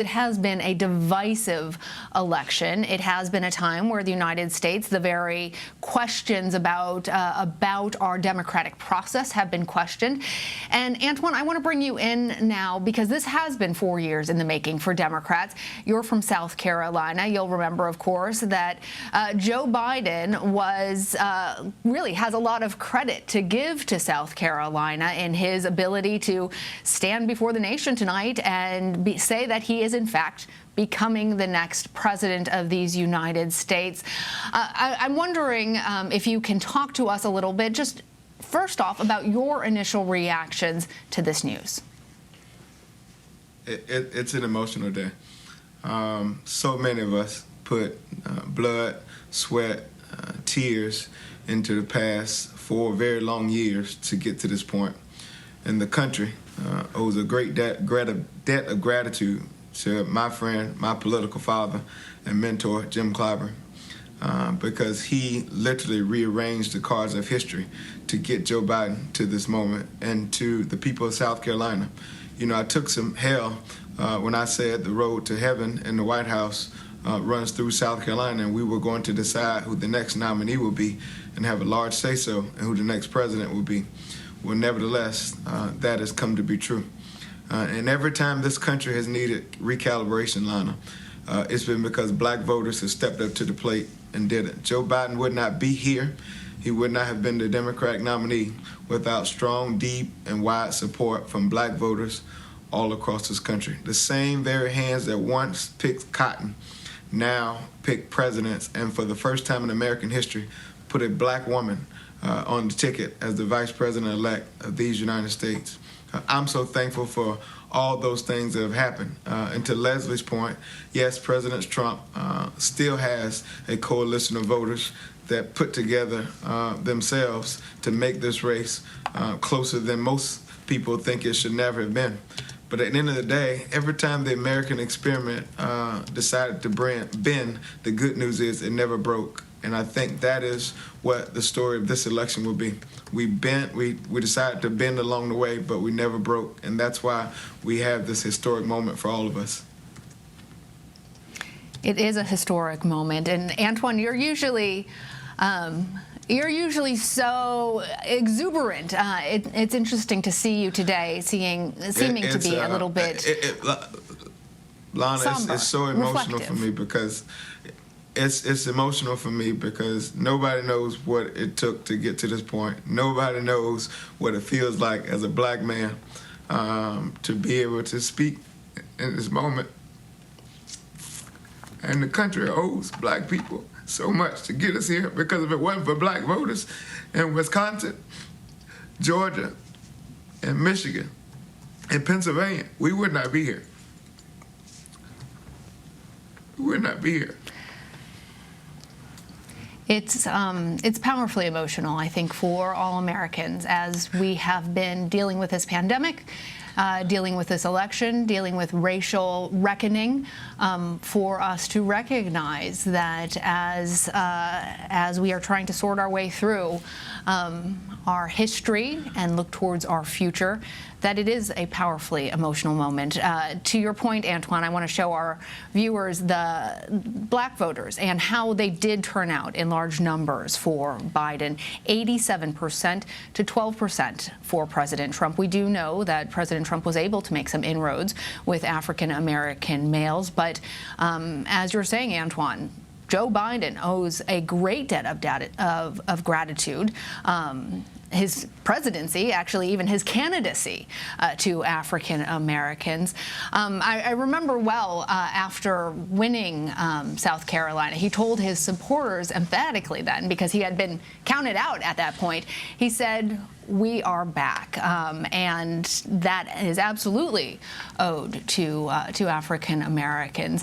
It has been a divisive election. It has been a time where the United States, the very questions about our democratic process have been questioned. And Antjuan, I want to bring you in now because this has been 4 years in the making for Democrats. You're from South Carolina. You'll remember, of course, that Joe Biden really has a lot of credit to give to South Carolina in his ability to stand before the nation tonight and say that he is in fact becoming the next president of these United States. I'm wondering if you can talk to us a little bit, just first off, about your initial reactions to this news. It's an emotional day. So many of us put blood, sweat, tears into the past 4 very long years to get to this point. And the country owes a great debt of gratitude to my friend, my political father and mentor, Jim Clyburn, because he literally rearranged the cards of history to get Joe Biden to this moment. And to the people of South Carolina, you know, I took some hell when I said the road to heaven in the White House runs through South Carolina, and we were going to decide who the next nominee will be and have a large say-so in who the next president will be. Well, nevertheless, that has come to be true. And every time this country has needed recalibration, Lana, it's been because black voters have stepped up to the plate and did it. Joe Biden would not be here. He would not have been the Democratic nominee without strong, deep, and wide support from black voters all across this country. The same very hands that once picked cotton now pick presidents, and for the first time in American history, put a black woman on the ticket as the vice president-elect of these United States. I'm so thankful for all those things that have happened. And to Leslie's point, yes, President Trump still has a coalition of voters that put together themselves to make this race closer than most people think it should never have been. But at the end of the day, every time the American experiment decided to bend, the good news is it never broke. And I think that is what the story of this election will be. We decided to bend along the way, but we never broke. And that's why we have this historic moment for all of us. It is a historic moment. And Antjuan, you're usually so exuberant. It's interesting to see you today, seeming to be a little bit Lana, somber, it's so emotional reflective. for me because it's emotional for me because nobody knows what it took to get to this point. Nobody knows what it feels like as a black man to be able to speak in this moment. And the country owes black people so much to get us here, because if it wasn't for black voters in Wisconsin, Georgia, and Michigan, and Pennsylvania, we would not be here. We would not be here. It's powerfully emotional, I think, for all Americans as we have been dealing with this pandemic, dealing with this election, dealing with racial reckoning, for us to recognize that as we are trying to sort our way through our history and look towards our future, that it is a powerfully emotional moment. To your point, Antjuan, I want to show our viewers the black voters and how they did turn out in large numbers for Biden, 87% to 12% for President Trump. We do know that President Trump was able to make some inroads with African-American males, but as you're saying, Antjuan, Joe Biden owes a great debt of gratitude. His presidency, actually even his candidacy, to African Americans. I remember well after winning South Carolina, he told his supporters emphatically then, because he had been counted out at that point, he said, "We are back," and that is absolutely owed to African Americans.